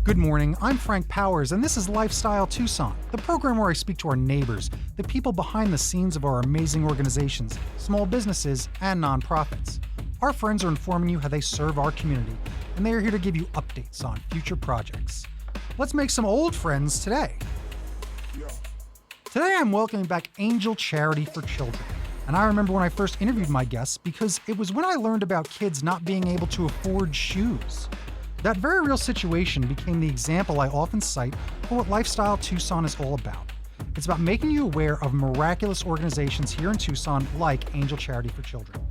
Good morning, I'm Frank Powers, and this is Lifestyle Tucson, the program where I speak to our neighbors, the people behind the scenes of our amazing organizations, small businesses, and nonprofits. Our friends are informing you how they serve our community, and they are here to give you updates on future projects. Let's make some old friends today. Today I'm welcoming back Angel Charity for Children. And I remember when I first interviewed my guests because it was when I learned about kids not being able to afford shoes. That very real situation became the example I often cite for what Lifestyle Tucson is all about. It's about making you aware of miraculous organizations here in Tucson like Angel Charity for Children.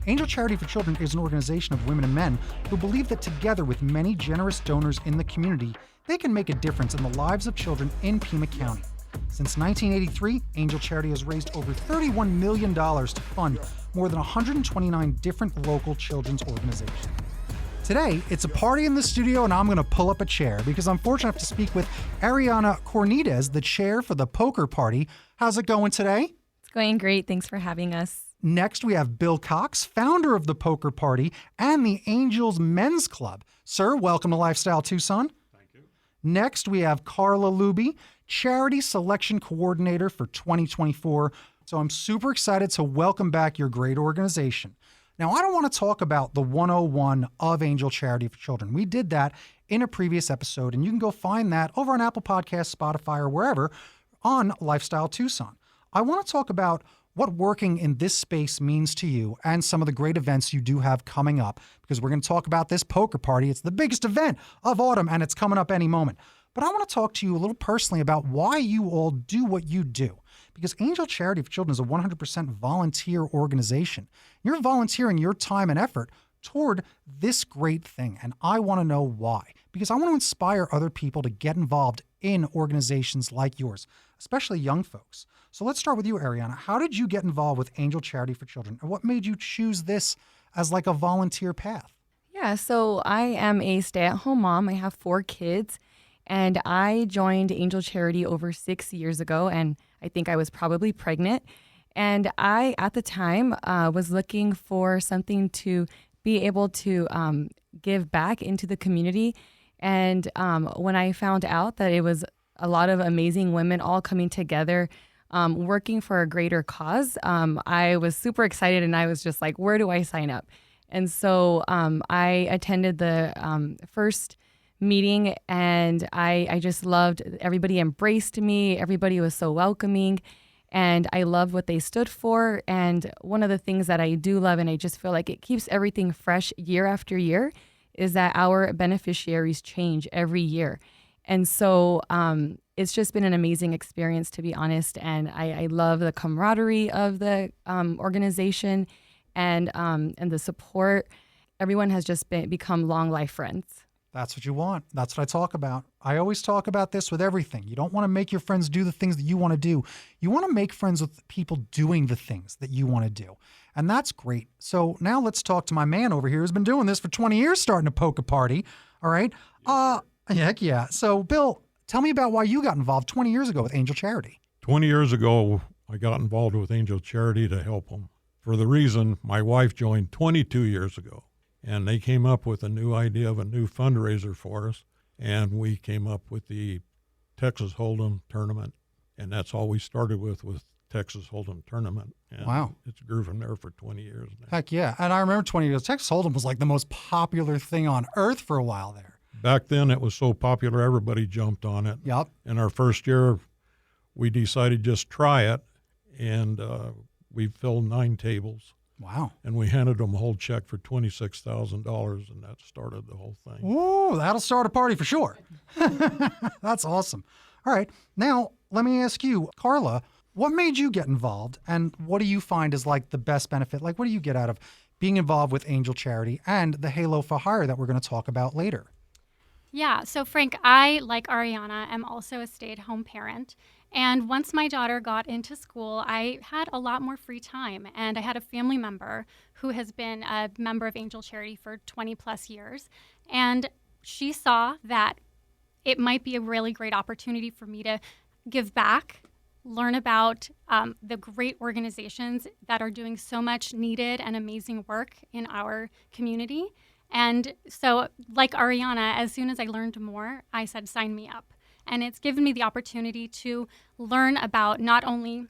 Angel Charity for Children is an organization of women and men who believe that together with many generous donors in the community, they can make a difference in the lives of children in Pima County. Since 1983, Angel Charity has raised over $31 million to fund more than 129 different local children's organizations. Today, it's a party in the studio, and I'm going to pull up a chair because I'm fortunate enough to speak with Ariana Cornidez, the chair for the POKER party. How's it going today? It's going great. Thanks for having us. Next, we have Bill Cox, founder of the POKER party and the Angels Men's Club. Sir, welcome to Lifestyle Tucson. Thank you. Next, we have Carla Luby, Charity Selection Coordinator for 2024. So I'm super excited to welcome back your great organization. Now, I don't want to talk about the 101 of Angel Charity for Children. We did that in a previous episode, and you can go find that over on Apple Podcasts, Spotify, or wherever on Lifestyle Tucson. I want to talk about what working in this space means to you and some of the great events you do have coming up, because we're going to talk about this POKER party. It's the biggest event of autumn, and it's coming up any moment. But I want to talk to you a little personally about why you all do what you do. Because Angel Charity for Children is a 100% volunteer organization. You're volunteering your time and effort toward this great thing, and I want to know why. Because I want to inspire other people to get involved in organizations like yours, especially young folks. So let's start with you, Ariana. How did you get involved with Angel Charity for Children, and what made you choose this as like a volunteer path? Yeah, so I am a stay-at-home mom. I have 4 kids, and I joined Angel Charity over 6 years ago, and I think I was probably pregnant. And I, at the time, was looking for something to be able to give back into the community. And when I found out that it was a lot of amazing women all coming together, working for a greater cause, I was super excited, and I was just like, where do I sign up? And so I attended the first meeting, and I just loved, everybody embraced me. Everybody was so welcoming, and I loved what they stood for. And one of the things that I do love, and I just feel like it keeps everything fresh year after year, is that our beneficiaries change every year. And so it's just been an amazing experience, to be honest. And I love the camaraderie of the organization and the support. Everyone has just become long life friends. That's what you want. That's what I talk about. I always talk about this with everything. You don't want to make your friends do the things that you want to do. You want to make friends with people doing the things that you want to do. And that's great. So now let's talk to my man over here who's been doing this for 20 years, starting a POKER party. All right. Heck yeah. So Bill, tell me about why you got involved 20 years ago with Angel Charity. 20 years ago, I got involved with Angel Charity to help them for the reason my wife joined 22 years ago. And they came up with a new idea of a new fundraiser for us. And we came up with the Texas Hold'em tournament. And that's all we started with Texas Hold'em tournament. And wow. It's grew from there for 20 years now. Heck yeah. And I remember 20 years, Texas Hold'em was like the most popular thing on earth for a while there. Back then, it was so popular, everybody jumped on it. Yep. In our first year, we decided just try it. And we filled 9 tables. Wow. And we handed them a whole check for $26,000, and that started the whole thing. Ooh, that'll start a party for sure. That's awesome. All right. Now, let me ask you, Carla, what made you get involved, and what do you find is like the best benefit? Like, what do you get out of being involved with Angel Charity and the Halo for Hire that we're going to talk about later? Yeah. So, Frank, I, like Ariana, am also a stay-at-home parent. And once my daughter got into school, I had a lot more free time. And I had a family member who has been a member of Angel Charity for 20 plus years. And she saw that it might be a really great opportunity for me to give back, learn about the great organizations that are doing so much needed and amazing work in our community. And so, like Ariana, as soon as I learned more, I said, sign me up. And it's given me the opportunity to learn about not only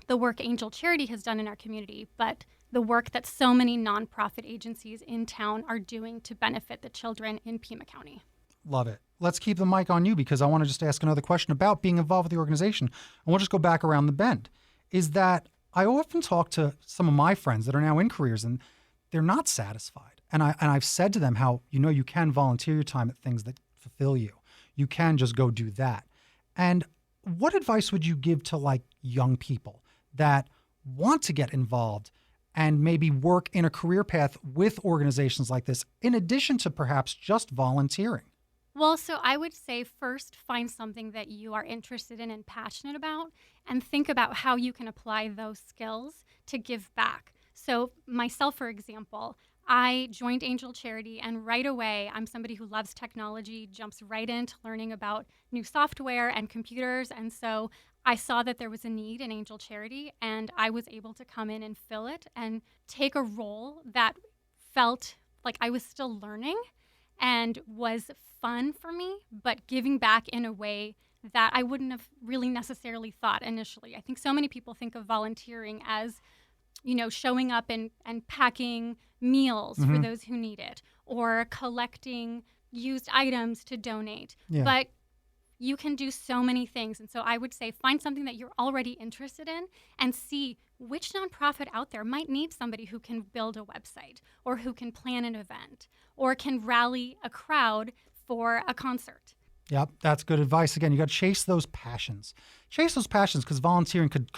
the work Angel Charity has done in our community, but the work that so many nonprofit agencies in town are doing to benefit the children in Pima County. Love it. Let's keep the mic on you because I want to just ask another question about being involved with the organization. And we'll just go back around the bend. Is that I often talk to some of my friends that are now in careers and they're not satisfied. And I've said to them how, you can volunteer your time at things that fulfill you. You can just go do that. And what advice would you give to like young people that want to get involved and maybe work in a career path with organizations like this, in addition to perhaps just volunteering? Well, so I would say first find something that you are interested in and passionate about, and think about how you can apply those skills to give back. So myself, for example, I joined Angel Charity, and right away, I'm somebody who loves technology, jumps right into learning about new software and computers. And so I saw that there was a need in Angel Charity, and I was able to come in and fill it and take a role that felt like I was still learning and was fun for me, but giving back in a way that I wouldn't have really necessarily thought initially. I think so many people think of volunteering as, showing up and packing meals for those who need it, or collecting used items to donate. Yeah. But you can do so many things. And so I would say find something that you're already interested in and see which nonprofit out there might need somebody who can build a website or who can plan an event or can rally a crowd for a concert. Yep, that's good advice. Again, you got to chase those passions. Chase those passions because volunteering could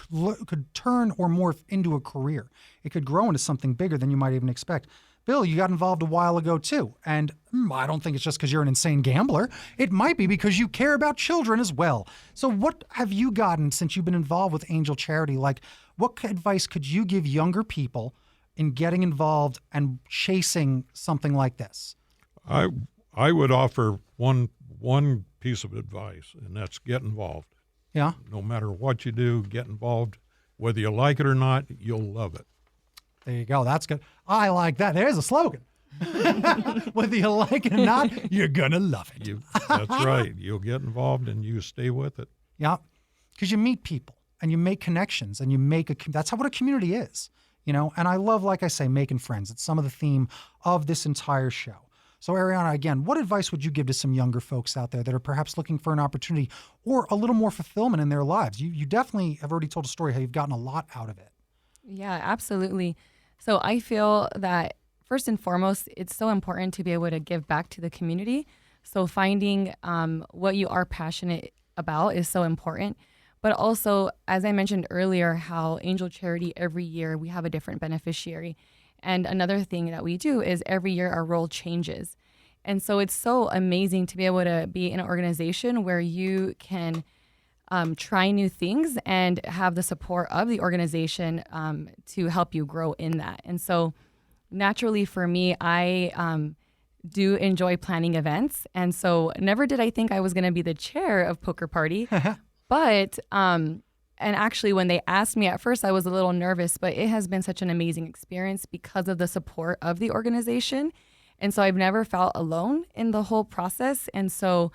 turn or morph into a career. It could grow into something bigger than you might even expect. Bill, you got involved a while ago too, and I don't think it's just because you're an insane gambler. It might be because you care about children as well. So what have you gotten since you've been involved with Angel Charity? Like, what advice could you give younger people in getting involved and chasing something like this? I would offer one piece of advice, and that's get involved. Yeah. No matter what you do, get involved. Whether you like it or not, you'll love it. There you go. That's good. I like that. There's a slogan. Whether you like it or not, you're going to love it. That's right. You'll get involved and you stay with it. Yeah. Because you meet people and you make connections and that's what a community is, And I love, like I say, making friends. It's some of the theme of this entire show. So Ariana, again, what advice would you give to some younger folks out there that are perhaps looking for an opportunity or a little more fulfillment in their lives? You definitely have already told a story how you've gotten a lot out of it. Yeah, absolutely. So I feel that first and foremost, it's so important to be able to give back to the community. So finding what you are passionate about is so important. But also, as I mentioned earlier, how Angel Charity, every year we have a different beneficiary. And another thing that we do is every year our role changes. And so it's so amazing to be able to be in an organization where you can try new things and have the support of the organization to help you grow in that. And so naturally for me, I do enjoy planning events. And so never did I think I was going to be the chair of Poker Party. But, and actually when they asked me at first, I was a little nervous, but it has been such an amazing experience because of the support of the organization. And so I've never felt alone in the whole process. And so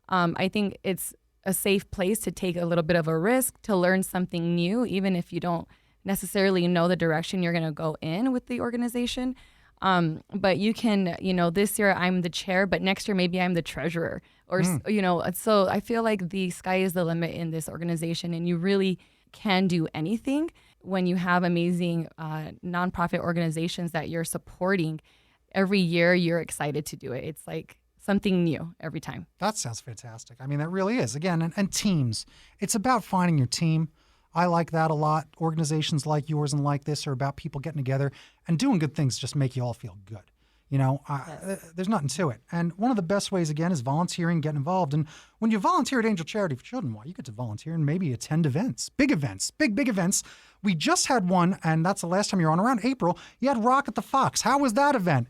I think it's a safe place to take a little bit of a risk, to learn something new, even if you don't necessarily know the direction you're going to go in with the organization. But you can, this year I'm the chair, but next year maybe I'm the treasurer or, so I feel like the sky is the limit in this organization and you really can do anything when you have amazing nonprofit organizations that you're supporting. Every year you're excited to do it. It's like something new every time. That sounds fantastic. I mean, that really is. Again, and teams. It's about finding your team. I like that a lot. Organizations like yours and like this are about people getting together and doing good things just make you all feel good. There's nothing to it. And one of the best ways, again, is volunteering, getting involved. And when you volunteer at Angel Charity for Children, you get to volunteer and maybe attend events, big events. We just had one, and that's the last time you were on, around April. You had Rock at the Fox. How was that event?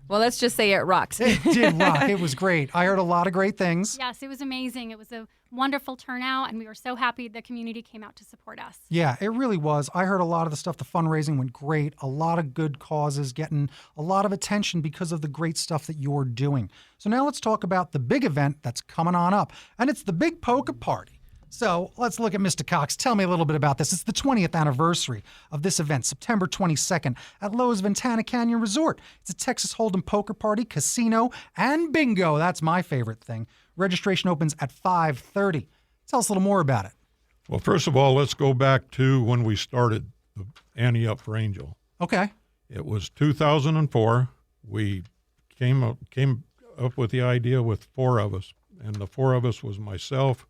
Well, let's just say it rocks. It did rock. It was great. I heard a lot of great things. Yes, it was amazing. It was a wonderful turnout, and we were so happy the community came out to support us. Yeah, it really was. I heard a lot of the stuff. The fundraising went great. A lot of good causes getting a lot of attention because of the great stuff that you're doing. So now let's talk about the big event that's coming on up, and it's the Big Poker Party. So let's look at Mr. Cox. Tell me a little bit about this. It's the 20th anniversary of this event, September 22nd at Lowe's Ventana Canyon Resort. It's a Texas Hold'em poker party, casino, and bingo. That's my favorite thing. Registration opens at 5:30. Tell us a little more about it. Well, first of all, let's go back to when we started the Ante Up for Angel. Okay. It was 2004. We came up with the idea with four of us, and the four of us was myself,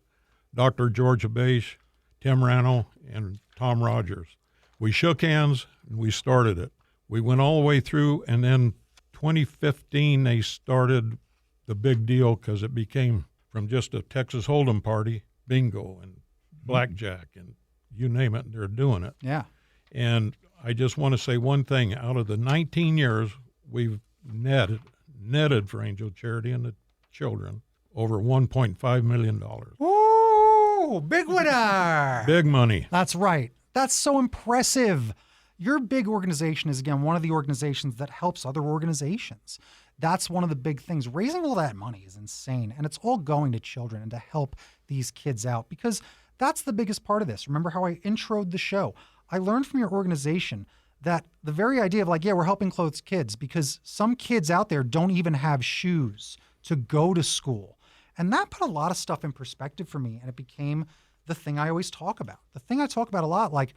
Dr. George Abesh, Tim Rano, and Tom Rogers. We shook hands and we started it. We went all the way through, and then 2015 they started the big deal because it became from just a Texas Hold'em party, bingo and blackjack and you name it, they're doing it. Yeah. And I just want to say one thing. Out of the 19 years, we've netted for Angel Charity and the children over $1.5 million. Ooh, big winner. Big money. That's right. That's so impressive. Your big organization is, again, one of the organizations that helps other organizations. That's one of the big things. Raising all that money is insane, and it's all going to children and to help these kids out, because that's the biggest part of this. Remember how I introed the show? I learned from your organization that the very idea of like, yeah, we're helping clothe kids, because some kids out there don't even have shoes to go to school. And that put a lot of stuff in perspective for me, and it became the thing I always talk about. The thing I talk about a lot, like,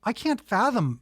I can't fathom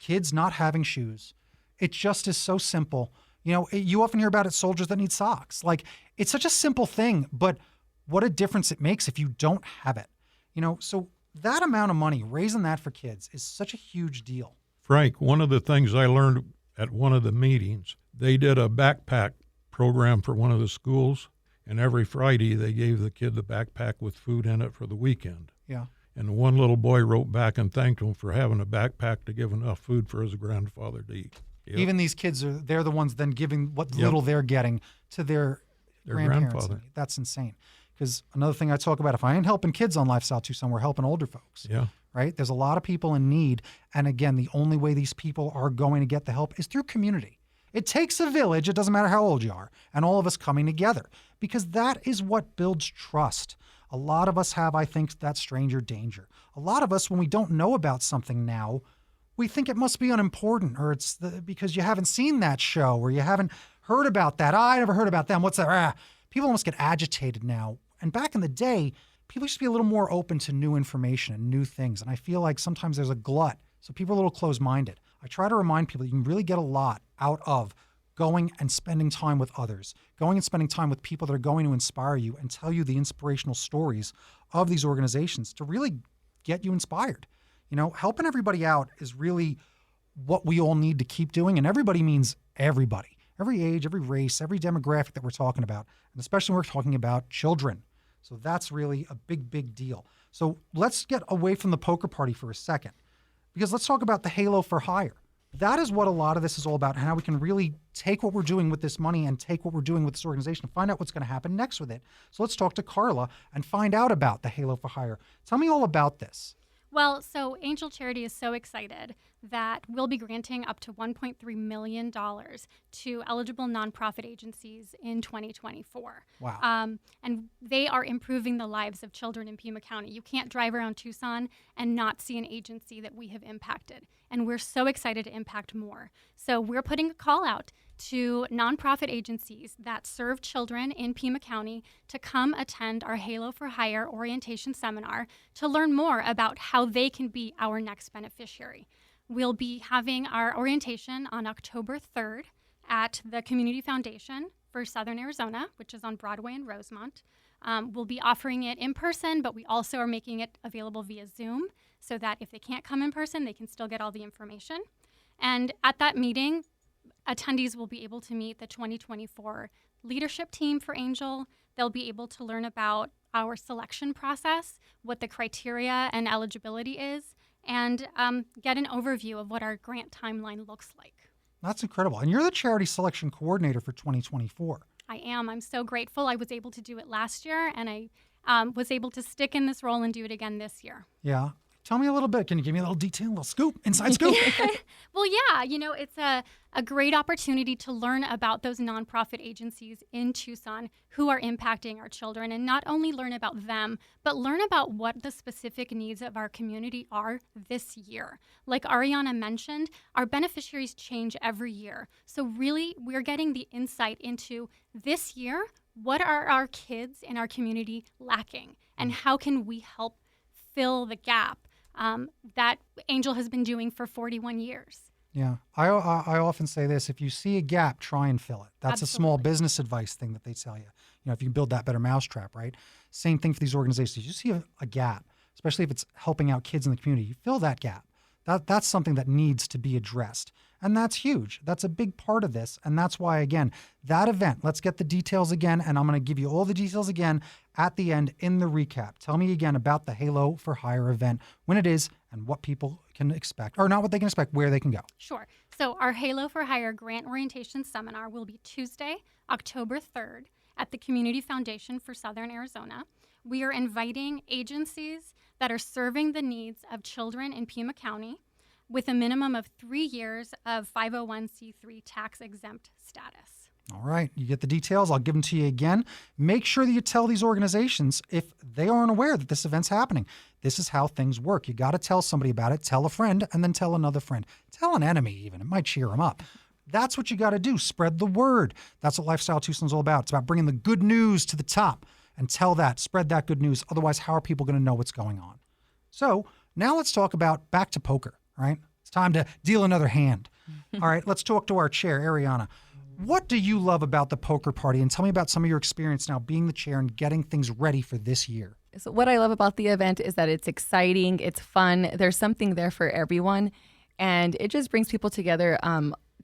kids not having shoes. It just is so simple. You know, you often hear about it, soldiers that need socks. Like, it's such a simple thing, but what a difference it makes if you don't have it. You know, so that amount of money, raising that for kids is such a huge deal. Frank, one of the things I learned at one of the meetings, they did a backpack program for one of the schools, and every Friday they gave the kid the backpack with food in it for the weekend. Yeah. And one little boy wrote back and thanked him for having a backpack to give enough food for his grandfather to eat. Yep. Even these kids they're the ones then giving what little they're getting to their grandparents. grandfather. That's insane. Because another thing I talk about, if I ain't helping kids on Lifestyle Tucson, we're helping older folks. Yeah. Right? There's a lot of people in need. And again, the only way these people are going to get the help is through community. It takes a village, it doesn't matter how old you are, and all of us coming together, because that is what builds trust. A lot of us have, I think, that stranger danger. A lot of us, when we don't know about something now, we think it must be unimportant, or it's because you haven't seen that show, or you haven't heard about that. I never heard about them. What's that? People almost get agitated now. And back in the day, people used to be a little more open to new information and new things. And I feel like sometimes there's a glut. So people are a little closed-minded. I try to remind people that you can really get a lot out of going and spending time with others, going and spending time with people that are going to inspire you and tell you the inspirational stories of these organizations to really get you inspired. You know, helping everybody out is really what we all need to keep doing. And everybody means everybody, every age, every race, every demographic that we're talking about. And especially when we're talking about children. So that's really a big, big deal. So let's get away from the poker party for a second, because let's talk about the Halo for Hire. That is what a lot of this is all about, and how we can really take what we're doing with this money and take what we're doing with this organization and find out what's going to happen next with it. So let's talk to Carla and find out about the Halo for Hire. Tell me all about this. Well, so Angel Charity is so excited that we'll be granting up to $1.3 million to eligible nonprofit agencies in 2024. Wow. And they are improving the lives of children in Pima County. You can't drive around Tucson and not see an agency that we have impacted. And we're so excited to impact more. So we're putting a call out to nonprofit agencies that serve children in Pima County to come attend our Halo for Hire orientation seminar to learn more about how they can be our next beneficiary. We'll be having our orientation on October 3rd at the Community Foundation for Southern Arizona, which is on Broadway and Rosemont. We'll be offering it in person, but we also are making it available via Zoom so that if they can't come in person, they can still get all the information. And at that meeting, attendees will be able to meet the 2024 leadership team for Angel. They'll be able to learn about our selection process, what the criteria and eligibility is, and get an overview of what our grant timeline looks like. That's incredible. And you're the charity selection coordinator for 2024. I am. I'm so grateful. I was able to do it last year, and I was able to stick in this role and do it again this year. Yeah. Tell me a little bit. Can you give me a little detail, a little scoop, inside scoop? Well, yeah, it's a great opportunity to learn about those nonprofit agencies in Tucson who are impacting our children, and not only learn about them, but learn about what the specific needs of our community are this year. Like Ariana mentioned, our beneficiaries change every year. So really, we're getting the insight into this year, what are our kids in our community lacking, and how can we help fill the gap that Angel has been doing for 41 years. Yeah. I often say this, if you see a gap, try and fill it. That's a small Absolutely. business advice thing that they tell you. If you build that better mousetrap, right? Same thing for these organizations. You see a gap, especially if it's helping out kids in the community, you fill that gap. That's something that needs to be addressed. And that's huge. That's a big part of this. And that's why, again, that event, let's get the details again. And I'm going to give you all the details again at the end in the recap. Tell me again about the Halo for Hire event, when it is, and what people can expect, or not what they can expect, where they can go. Sure. So our Halo for Hire Grant Orientation Seminar will be Tuesday, October 3rd at the Community Foundation for Southern Arizona. We are inviting agencies that are serving the needs of children in Pima County with a minimum of 3 years of 501c3 tax-exempt status. All right, you get the details. I'll give them to you again. Make sure that you tell these organizations if they aren't aware that this event's happening. This is how things work. You got to tell somebody about it. Tell a friend, and then tell another friend. Tell an enemy even. It might cheer them up. That's what you got to do. Spread the word. That's what Lifestyle Tucson's all about. It's about bringing the good news to the top, and tell that. Spread that good news. Otherwise, how are people going to know what's going on? So now let's talk about back to poker. All right, it's time to deal another hand. All right, let's talk to our chair, Ariana. What do you love about the poker party? And tell me about some of your experience now being the chair and getting things ready for this year. So what I love about the event is that it's exciting, it's fun, there's something there for everyone, and it just brings people together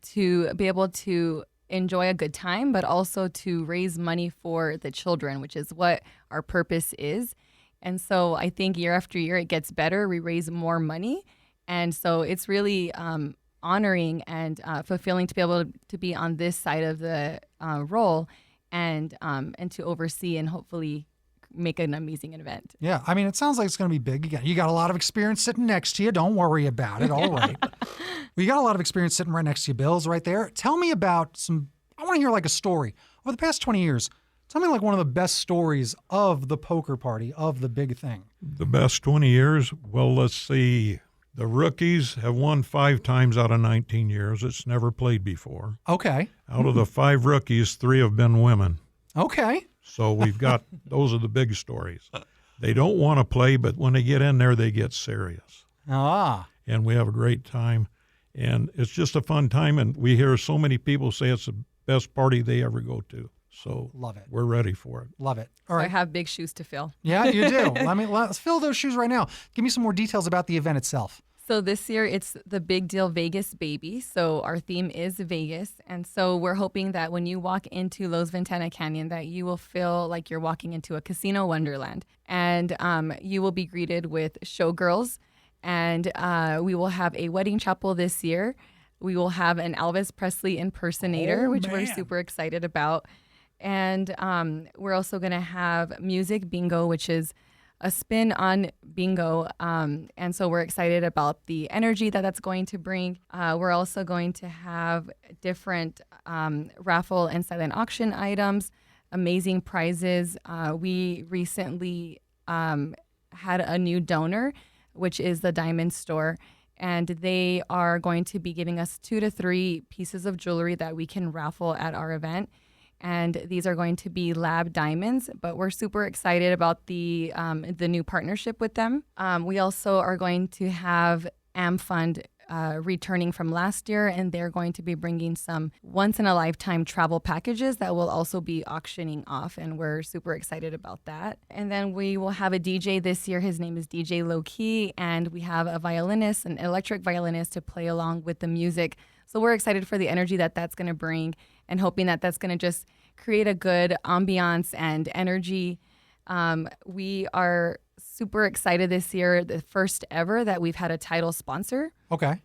to be able to enjoy a good time, but also to raise money for the children, which is what our purpose is. And so I think year after year it gets better, we raise more money, and so it's really honoring and fulfilling to be able to be on this side of the role and to oversee and hopefully make an amazing event. Yeah, I mean, it sounds like it's going to be big. Again, you got a lot of experience sitting next to you. Don't worry about it. All right. Well, you got a lot of experience sitting right next to you. Bill's right there. Tell me about I want to hear like a story. Over the past 20 years, tell me like one of the best stories of the poker party, of the big thing. The best 20 years? Well, let's see. The rookies have won 5 times out of 19 years. It's never played before. Okay. Out of the 5 rookies, 3 have been women. Okay. So we've got, those are the big stories. They don't want to play, but when they get in there, they get serious. Ah. And we have a great time. And it's just a fun time. And we hear so many people say it's the best party they ever go to. So Love it. we're ready for it. Love it. All So I right. have big shoes to fill. Yeah, you do. Let's fill those shoes right now. Give me some more details about the event itself. So this year it's the Big Deal Vegas Baby. So our theme is Vegas. And so we're hoping that when you walk into Los Ventana Canyon that you will feel like you're walking into a casino wonderland. And you will be greeted with showgirls. And we will have a wedding chapel this year. We will have an Elvis Presley impersonator, which we're super excited about. And we're also going to have music bingo, which is a spin on bingo. And so we're excited about the energy that that's going to bring. We're also going to have different raffle and silent auction items, amazing prizes. We recently had a new donor, which is the Diamond Store. And they are going to be giving us 2 to 3 pieces of jewelry that we can raffle at our event. And these are going to be lab diamonds, but we're super excited about the new partnership with them. We also are going to have AmFund returning from last year, and they're going to be bringing some once-in-a-lifetime travel packages that will also be auctioning off, and we're super excited about that. And then we will have a DJ this year. His name is DJ Low Key, and we have a violinist, an electric violinist, to play along with the music. So we're excited for the energy that that's going to bring, and hoping that that's going to just create a good ambiance and energy. We are super excited this year, the first ever that we've had a title sponsor. Okay.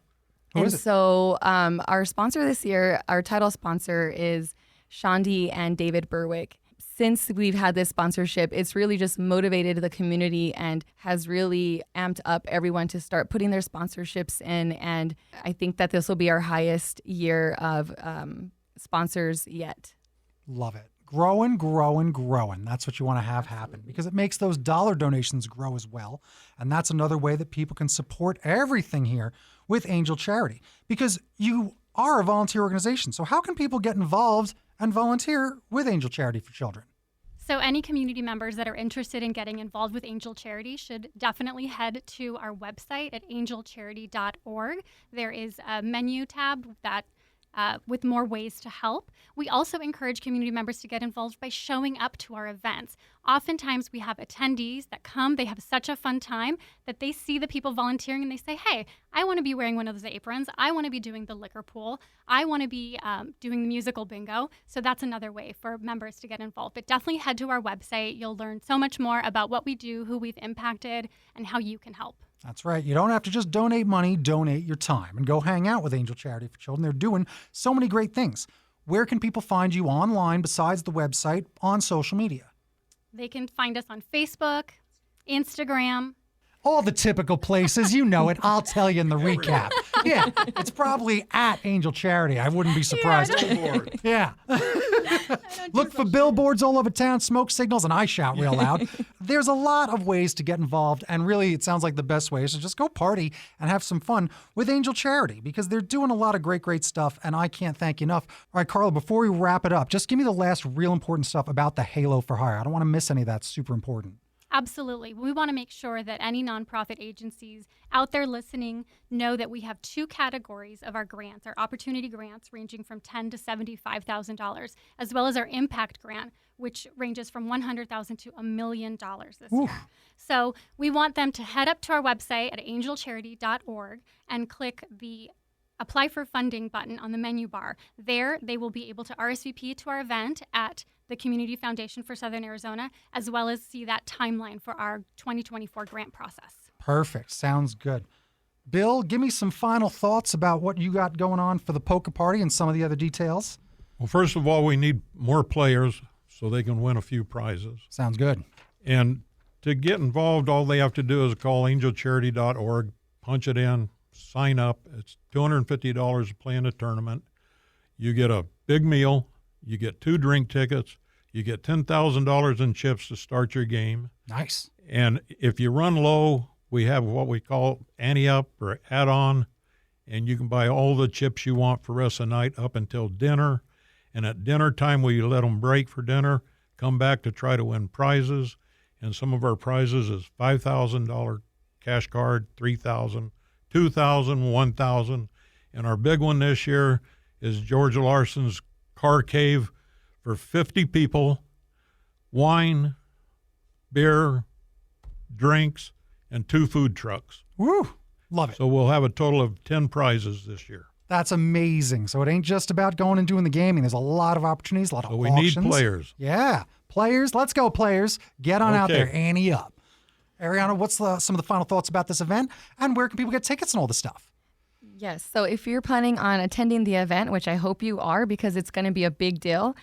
Who is it? So our sponsor this year, our title sponsor is Shandi and David Berwick. Since we've had this sponsorship, it's really just motivated the community and has really amped up everyone to start putting their sponsorships in. And I think that this will be our highest year of sponsors yet. Love it. Growing, growing, growing. That's what you want to have happen because it makes those dollar donations grow as well. And that's another way that people can support everything here with Angel Charity because you are a volunteer organization. So how can people get involved and volunteer with Angel Charity for Children? So any community members that are interested in getting involved with Angel Charity should definitely head to our website at angelcharity.org. There is a menu tab that with more ways to help. We also encourage community members to get involved by showing up to our events. Oftentimes we have attendees that come, they have such a fun time that they see the people volunteering and they say, hey, I want to be wearing one of those aprons. I want to be doing the liquor pool. I want to be doing the musical bingo. So that's another way for members to get involved. But definitely head to our website. You'll learn so much more about what we do, who we've impacted, and how you can help. That's right. You don't have to just donate money, donate your time and go hang out with Angel Charity for Children. They're doing so many great things. Where can people find you online besides the website on social media? They can find us on Facebook, Instagram. All the typical places, you know it. I'll tell you in the recap. Yeah, it's probably at Angel Charity. I wouldn't be surprised. Yeah. Look for billboards all over town, smoke signals, and I shout real loud. There's a lot of ways to get involved, and really it sounds like the best way is to just go party and have some fun with Angel Charity because they're doing a lot of great, great stuff, and I can't thank you enough. All right, Carla, before we wrap it up, just give me the last real important stuff about the Halo for Hire. I don't want to miss any of that. It's super important. Absolutely. We want to make sure that any nonprofit agencies out there listening know that we have two categories of our grants, our opportunity grants ranging from $10,000 to $75,000, as well as our impact grant, which ranges from $100,000 to $1 million this year. So we want them to head up to our website at angelcharity.org and click the Apply for Funding button on the menu bar. There, they will be able to RSVP to our event at the Community Foundation for Southern Arizona, as well as see that timeline for our 2024 grant process. Perfect. Sounds good. Bill, give me some final thoughts about what you got going on for the poker party and some of the other details. Well, first of all, we need more players so they can win a few prizes. Sounds good. And to get involved, all they have to do is call angelcharity.org, punch it in, sign up. It's $250 to play in a tournament. You get a big meal. You get 2 drink tickets. You get $10,000 in chips to start your game. Nice. And if you run low, we have what we call ante-up or add-on, and you can buy all the chips you want for the rest of the night up until dinner. And at dinner time, we let them break for dinner, come back to try to win prizes. And some of our prizes is $5,000 cash card, $3,000, $2,000, $1,000. And our big one this year is George Larson's Car Cave for 50 people, wine, beer, drinks, and 2 food trucks. Woo! Love it. So we'll have a total of 10 prizes this year. That's amazing. So it ain't just about going and doing the gaming. There's a lot of opportunities, a lot of So we auctions. need players. Yeah. Players. Let's go, players. Get on out Okay. there. Ante up. Ariana, what's some of the final thoughts about this event? And where can people get tickets and all this stuff? Yes. So if you're planning on attending the event, which I hope you are because it's going to be a big deal,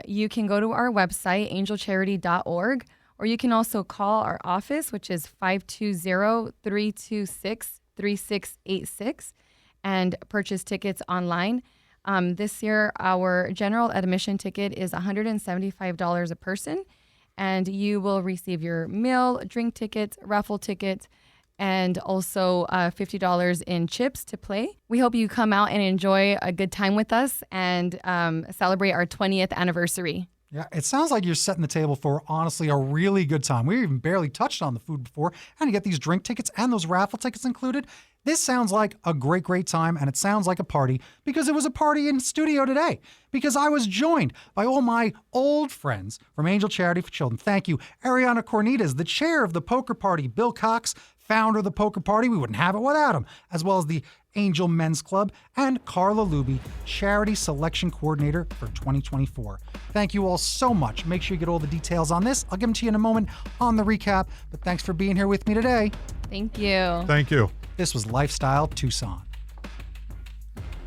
you can go to our website, angelcharity.org, or you can also call our office, which is 520-326-3686, and purchase tickets online. This year, our general admission ticket is $175 a person, and you will receive your meal, drink tickets, raffle tickets, and also $50 in chips to play. We hope you come out and enjoy a good time with us and celebrate our 20th anniversary. Yeah, it sounds like you're setting the table for, honestly, a really good time. We even barely touched on the food before, and you get these drink tickets and those raffle tickets included. This sounds like a great, great time, and it sounds like a party because it was a party in studio today because I was joined by all my old friends from Angel Charity for Children. Thank you, Ariana Cornitas, the chair of the poker party, Bill Cox, founder of the poker party. We wouldn't have it without him, as well as the Angel Men's Club, and Carla Luby, Charity Selection Coordinator for 2024. Thank you all so much. Make sure you get all the details on this. I'll give them to you in a moment on the recap, but thanks for being here with me today. Thank you. Thank you. This was Lifestyle Tucson.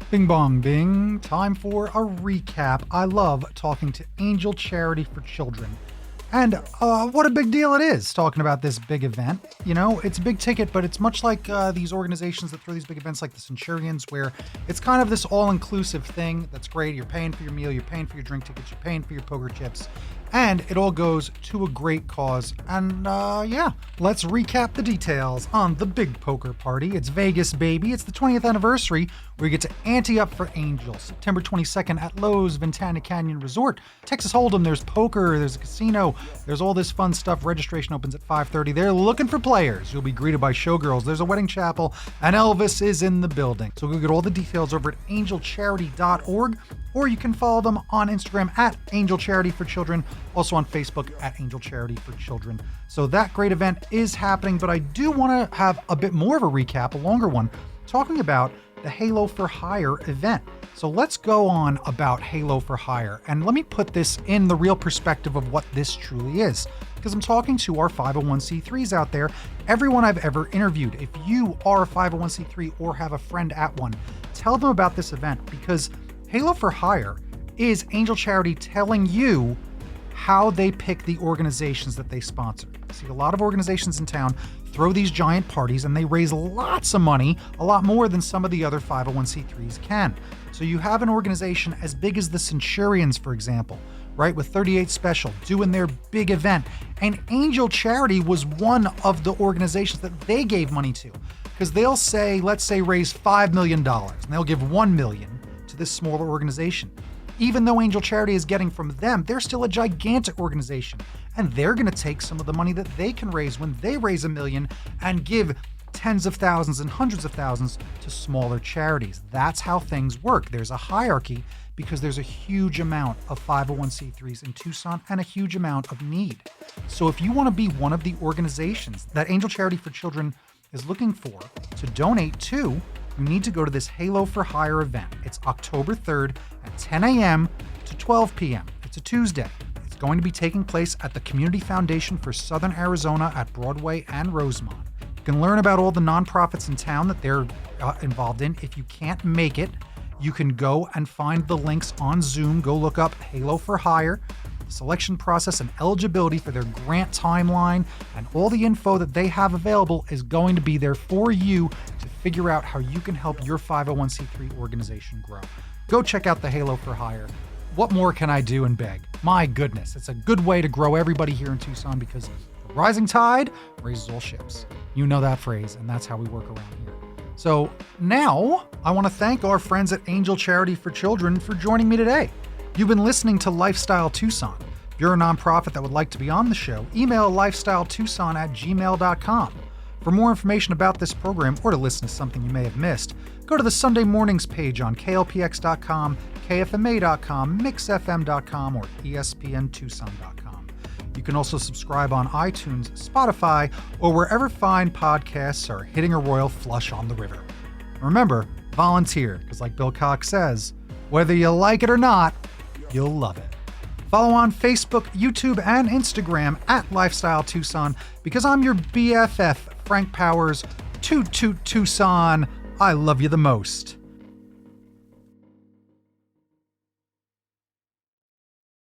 Bing bong bing. Time for a recap. I love talking to Angel Charity for Children. And what a big deal it is talking about this big event. You know, it's a big ticket, but it's much like these organizations that throw these big events like the Centurions, where it's kind of this all-inclusive thing that's great. You're paying for your meal, you're paying for your drink tickets, you're paying for your poker chips, and it all goes to a great cause. And yeah, let's recap the details on the big poker party. It's Vegas, baby. It's the 20th anniversary where you get to ante up for Angel. September 22nd at Lowe's Ventana Canyon Resort. Texas Hold'em, there's poker, there's a casino, there's all this fun stuff. Registration opens at 5:30. They're looking for players. You'll be greeted by showgirls. There's a wedding chapel, and Elvis is in the building. So go get all the details over at angelcharity.org, or you can follow them on Instagram at Angel Charity for Children, also on Facebook at Angel Charity for Children. So that great event is happening, but I do want to have a bit more of a recap, a longer one, talking about the Halo for Hire event. So let's go on about Halo for Hire, and let me put this in the real perspective of what this truly is, because I'm talking to our 501c3s out there, everyone I've ever interviewed. If you are a 501c3 or have a friend at one, tell them about this event, because Halo for Hire is Angel Charity telling you how they pick the organizations that they sponsor. See, a lot of organizations in town throw these giant parties and they raise lots of money, a lot more than some of the other 501c3s can. So you have an organization as big as the Centurions, for example, right, with 38 Special doing their big event. And Angel Charity was one of the organizations that they gave money to, because they'll say, let's say, raise $5 million, and they'll give $1 million to this smaller organization. Even though Angel Charity is getting from them, they're still a gigantic organization, and they're going to take some of the money that they can raise when they raise $1 million and give tens of thousands and hundreds of thousands to smaller charities. That's how things work. There's a hierarchy because there's a huge amount of 501c3s in Tucson and a huge amount of need. So if you want to be one of the organizations that Angel Charity for Children is looking for to donate to, you need to go to this Halo for Hire event. It's October 3rd at 10 a.m. to 12 p.m. It's a Tuesday. It's going to be taking place at the Community Foundation for Southern Arizona at Broadway and Rosemont. You can learn about all the nonprofits in town that they're involved in. If you can't make it, you can go and find the links on Zoom. Go look up Halo for Hire, the selection process and eligibility for their grant timeline, and all the info that they have available is going to be there for you to figure out how you can help your 501c3 organization grow. Go check out the Halo for Hire. What more can I do and beg? My goodness, it's a good way to grow everybody here in Tucson, because the rising tide raises all ships. You know that phrase, and that's how we work around here. So now I want to thank our friends at Angel Charity for Children for joining me today. You've been listening to Lifestyle Tucson. If you're a nonprofit that would like to be on the show, email lifestyletucson@gmail.com. For more information about this program or to listen to something you may have missed, go to the Sunday Mornings page on klpx.com, kfma.com, mixfm.com, or espntucson.com. You can also subscribe on iTunes, Spotify, or wherever fine podcasts are hitting a royal flush on the river. Remember, volunteer, because like Bill Cox says, whether you like it or not, you'll love it. Follow on Facebook, YouTube, and Instagram at Lifestyle Tucson, because I'm your BFF, Frank Powers, Toot Toot Tucson. I love you the most.